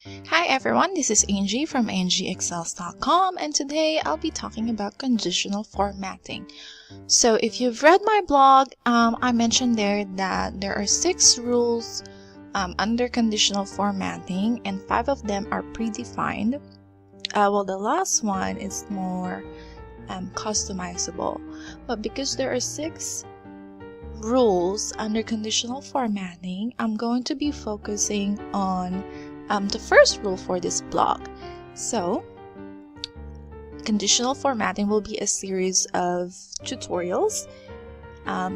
Hi everyone, this is Angie from angieexcels.com, and today I'll be talking about conditional formatting. So if you've read my blog, I mentioned there that there are 6 rules under conditional formatting, and 5 of them are predefined. Well, the last one is more customizable, but because there are 6 rules under conditional formatting, I'm going to be focusing on the first rule for this blog. So conditional formatting will be a series of tutorials.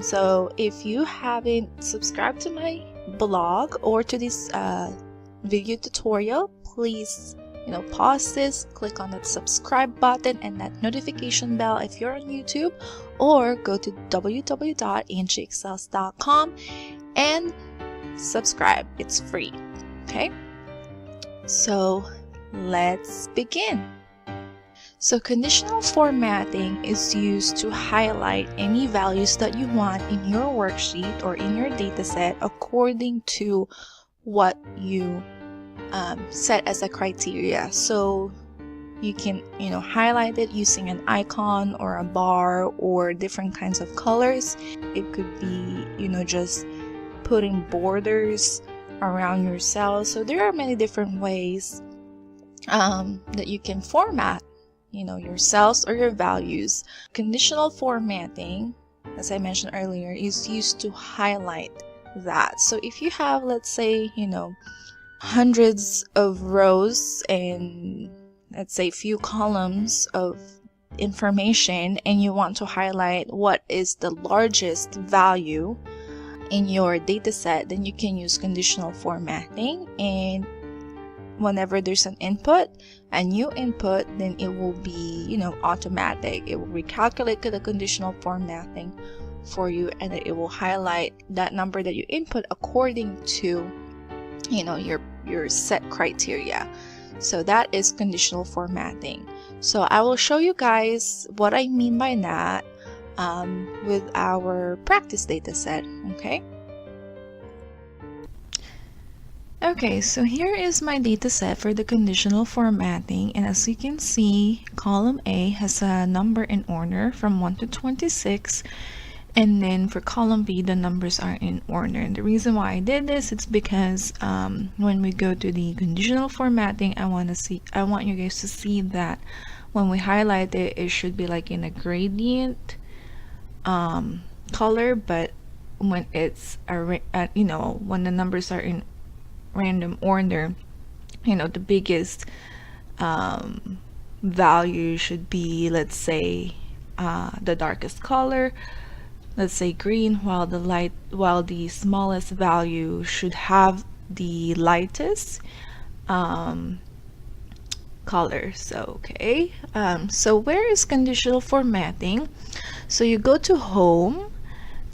So if you haven't subscribed to my blog or to this video tutorial, please pause this, click on that subscribe button and that notification bell if you're on YouTube, or go to www.angieexcels.com and subscribe. It's free. Okay, so let's begin. So conditional formatting is used to highlight any values that you want in your worksheet or in your dataset according to what you set as a criteria. So you can highlight it using an icon or a bar or different kinds of colors. It could be just putting borders around your cells. So there are many different ways that you can format your cells or your values. Conditional formatting, as I mentioned earlier, is used to highlight that. So if you have, let's say, hundreds of rows and let's say few columns of information, and you want to highlight what is the largest value in your data set, then you can use conditional formatting, and whenever there's an input, a new input, then it will be automatic. It will recalculate the conditional formatting for you, and it will highlight that number that you input according to your set criteria. So that is conditional formatting. So I will show you guys what I mean by that with our practice data set. Okay, so here is my data set for the conditional formatting, and as you can see, column A has a number in order from 1 to 26, and then for column B the numbers are in order. And the reason why I did this, it's because when we go to the conditional formatting, I want you guys to see that when we highlight it, it should be like in a gradient color, but when it's when the numbers are in random order, the biggest value should be, let's say, the darkest color, let's say green, while the smallest value should have the lightest color. So so where is conditional formatting? So you go to home,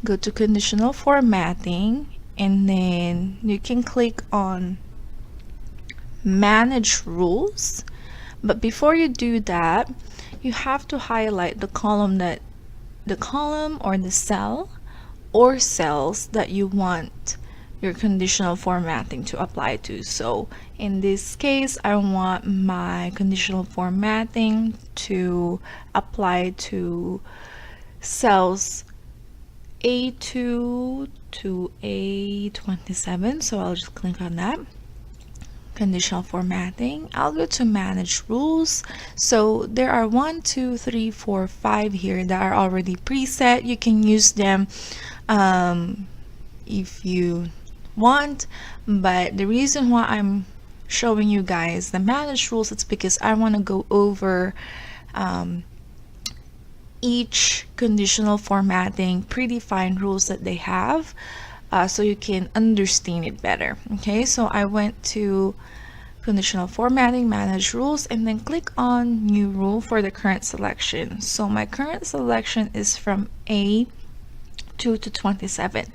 go to conditional formatting, and then you can click on manage rules. But before you do that, you have to highlight the column or the cell or cells that you want your conditional formatting to apply to. So in this case, I want my conditional formatting to apply to cells A2 to A27, so I'll just click on that. Conditional formatting, I'll go to manage rules. So there are 1, 2, 3, 4, 5 here that are already preset. You can use them if you want, but the reason why I'm showing you guys the manage rules, it's because I want to go over each conditional formatting predefined rules that they have, so you can understand it better. Okay, so I went to conditional formatting, manage rules, and then click on new rule for the current selection. So my current selection is from A2 to 27.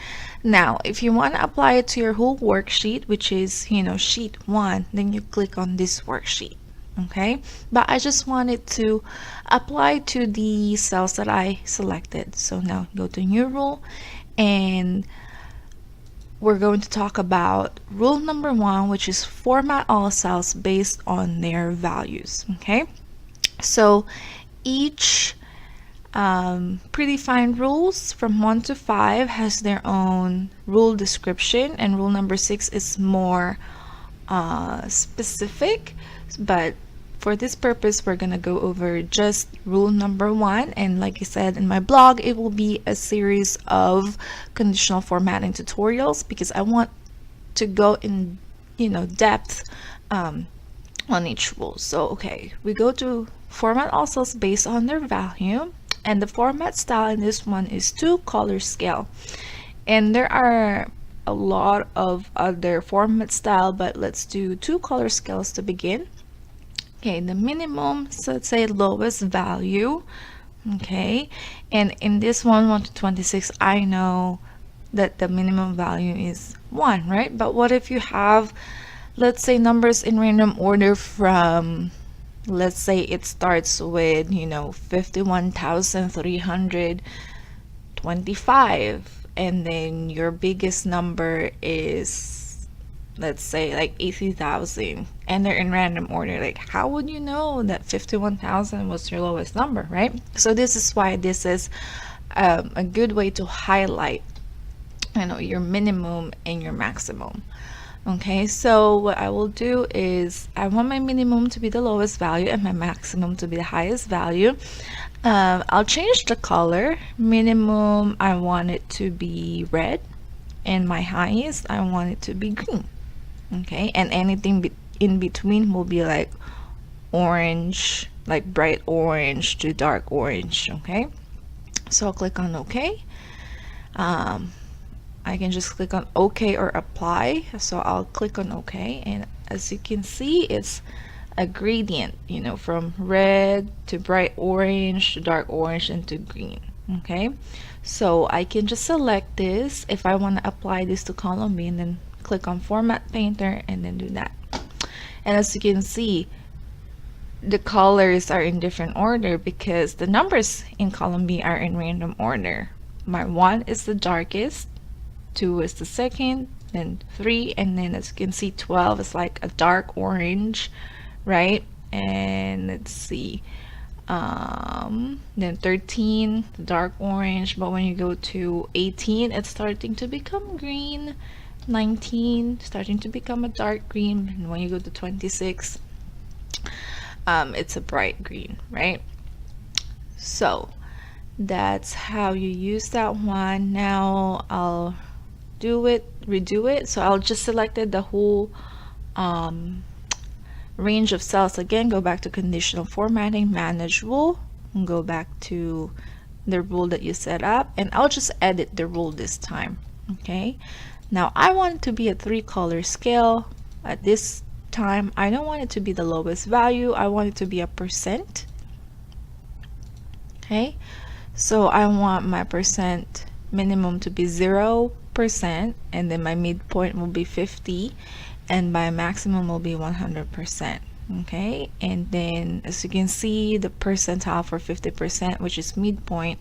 Now if you want to apply it to your whole worksheet, which is sheet 1, then you click on this worksheet. Okay, but I just wanted to apply to the cells that I selected. So now go to new rule, and we're going to talk about rule number 1, which is format all cells based on their values. Okay, so each predefined rules from 1 to 5 has their own rule description, and rule number 6 is more specific, but for this purpose we're gonna go over just rule number 1. And like I said in my blog, it will be a series of conditional formatting tutorials because I want to go in depth on each rule. So okay, we go to format all cells based on their value, and the format style in this one is 2 color scale. And there are a lot of other format style, but let's do 2 color scales to begin. Okay, the minimum, so let's say lowest value. Okay, and in this one, 1 to 26, I know that the minimum value is 1, right? But what if you have, let's say, numbers in random order from, let's say it starts with 51,325, and then your biggest number is, let's say, like 80,000, and they're in random order. Like, how would you know that 51,000 was your lowest number, right? So this is why this is a good way to highlight your minimum and your maximum. Okay, so what I will do is I want my minimum to be the lowest value and my maximum to be the highest value. I'll change the color. Minimum, I want it to be red, and my highest, I want it to be green. Okay, and anything in between will be like orange, like bright orange to dark orange. Okay, so I'll click on OK. I can just click on OK or apply. So I'll click on OK, and as you can see, it's a gradient, from red to bright orange to dark orange and to green. Okay, so I can just select this if I want to apply this to column B, and then click on Format Painter and then do that. And as you can see, the colors are in different order because the numbers in column B are in random order. My 1 is the darkest, 2 is the second, then 3, and then as you can see, 12 is like a dark orange, right? And let's see, then 13, the dark orange, but when you go to 18, it's starting to become green. 19 starting to become a dark green, and when you go to 26, it's a bright green, right? So that's how you use that one. Now I'll redo it. So I'll just selected the whole range of cells again. Go back to conditional formatting, manage rule, and go back to the rule that you set up, and I'll just edit the rule this time. Okay, now I want it to be a 3 color scale. At this time, I don't want it to be the lowest value. I want it to be a percent. Okay, so I want my percent minimum to be 0%, and then my midpoint will be 50, and my maximum will be 100%. Okay, and then as you can see, the percentile for 50%, which is midpoint,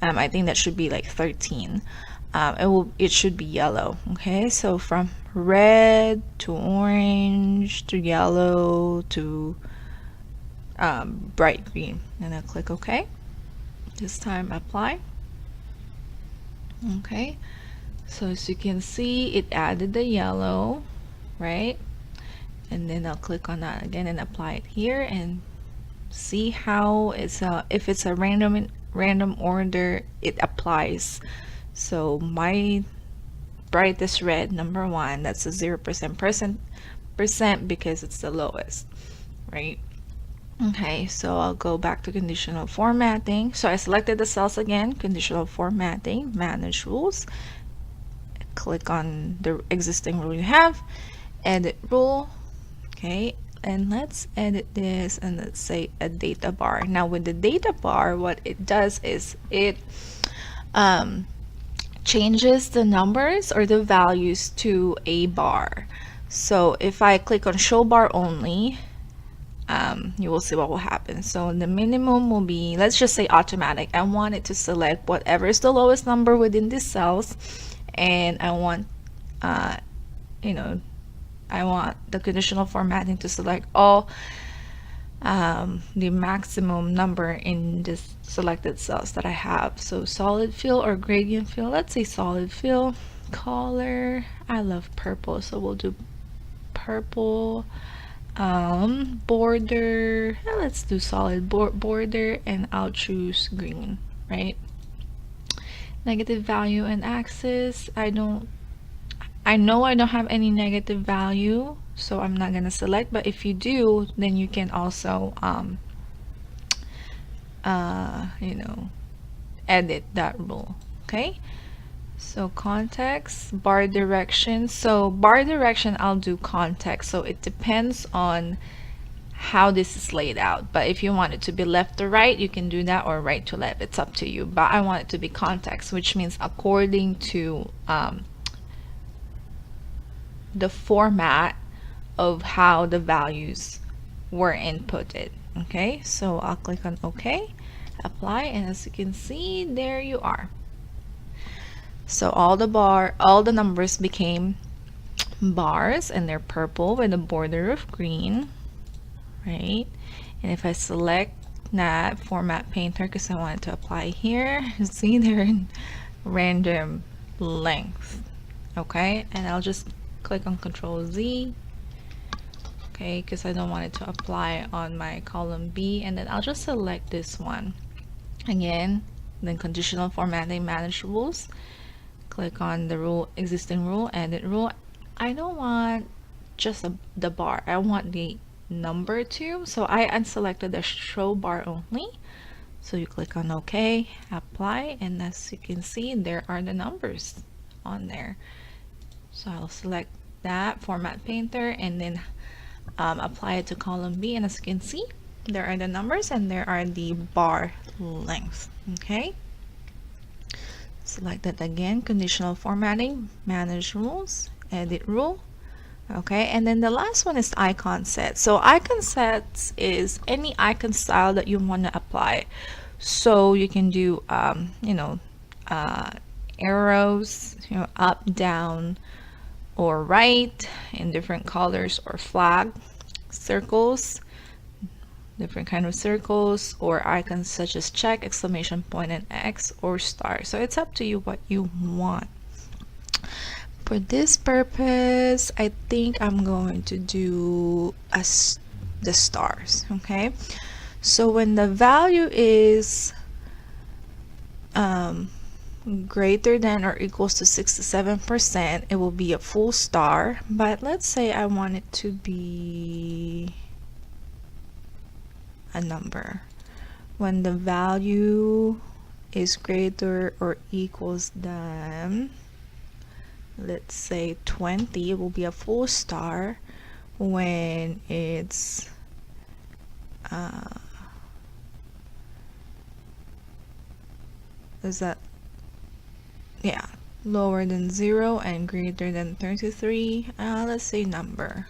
I think that should be like 13. It should be yellow. Okay, so from red to orange to yellow to bright green, and I'll click OK. This time apply. Okay, so as you can see, it added the yellow, right? And then I'll click on that again and apply it here, and see how it's if it's a random order, it applies. So my brightest red, number 1, that's a 0% because it's the lowest, right? Okay, so I'll go back to conditional formatting. So I selected the cells again, conditional formatting, manage rules, click on the existing rule you have, edit rule. Okay, and let's edit this, and let's say a data bar. Now with the data bar, what it does is it changes the numbers or the values to a bar. So if I click on show bar only, you will see what will happen. So the minimum will be, let's just say automatic. I want it to select whatever is the lowest number within these cells, and I want you know, I want the conditional formatting to select all the maximum number in this selected cells that I have. So solid fill or gradient fill, let's say solid fill. Color, I love purple, so we'll do purple. Border, let's do solid border, and I'll choose green, right? Negative value and axis, I know I don't have any negative value, so I'm not gonna select, but if you do, then you can also you know, edit that rule. Okay, so context, bar direction. So bar direction, I'll do context, so it depends on how this is laid out, but if you want it to be left to right, you can do that, or right to left, it's up to you. But I want it to be context, which means according to the format of how the values were inputted. Okay, so I'll click on OK, apply, and as you can see, there you are. So all the numbers became bars, and they're purple with a border of green, right? And if I select that format painter because I want it to apply here, see, they're in random length. Okay, and I'll just click on Control Z, okay, because I don't want it to apply on my column B, and then I'll just select this one again. Then conditional formatting, manage rules, click on the rule, existing rule, edit rule. I don't want just the bar, I want the number too, so I unselected the show bar only. So you click on OK, apply, and as you can see, there are the numbers on there. So I'll select that format painter and then apply it to column B, and as you can see, there are the numbers and there are the bar lengths. Okay, select that again, conditional formatting, manage rules, edit rule. Okay, and then the last one is icon set. So icon sets is any icon style that you want to apply. So you can do you know, arrows, you know, up, down, or right in different colors, or flag, circles, different kind of circles, or icons such as check, exclamation point, and X, or star. So it's up to you what you want. For this purpose, I think I'm going to do the stars. Okay, so when the value is greater than or equals to 67%, it will be a full star. But let's say I want it to be a number. When the value is greater or equals than, let's say 20, it will be a full star. When it's is that, yeah, lower than 0 and greater than 33, let's say number.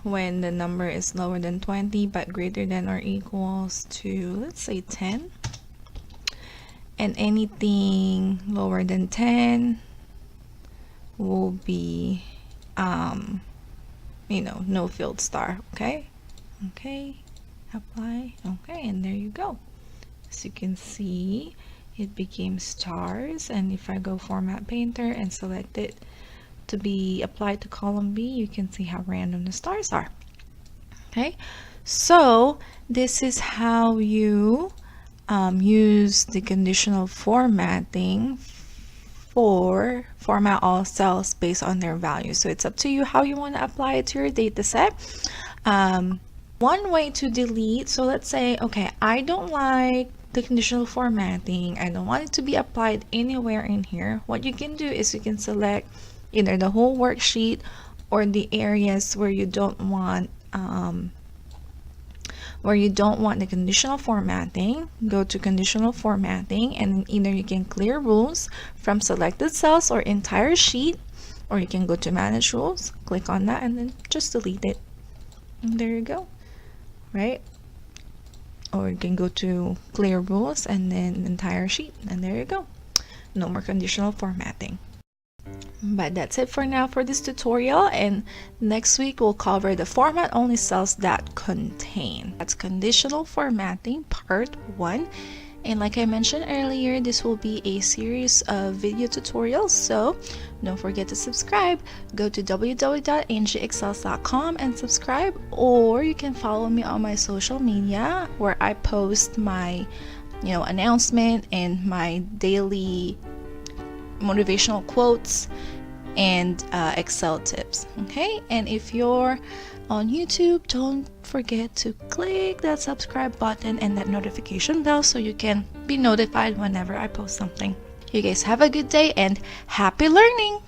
When the number is lower than 20 but greater than or equals to, let's say 10, and anything lower than 10 will be you know, no filled star. Okay, okay, apply, okay, and there you go. As you can see, it became stars, and if I go format painter and select it to be applied to column B, you can see how random the stars are. Okay, so this is how you use the conditional formatting for format all cells based on their values. So it's up to you how you want to apply it to your data set. One way to delete, so let's say, okay, I don't like the conditional formatting, I don't want it to be applied anywhere in here. What you can do is you can select either the whole worksheet or the areas where you don't want the conditional formatting. Go to conditional formatting, and either you can clear rules from selected cells or entire sheet, or you can go to manage rules, click on that, and then just delete it, and there you go, right? Or you can go to clear rules and then entire sheet, and there you go. no more conditional formatting. But that's it for now for this tutorial, and next week we'll cover the format only cells that contain. That's conditional formatting part 1. And like I mentioned earlier, this will be a series of video tutorials, so don't forget to subscribe. Go to www.angieexcels.com and subscribe, or you can follow me on my social media where I post my announcement and my daily motivational quotes and Excel tips. Okay, and if you're on YouTube, don't forget to click that subscribe button and that notification bell so you can be notified whenever I post something. You guys have a good day and happy learning!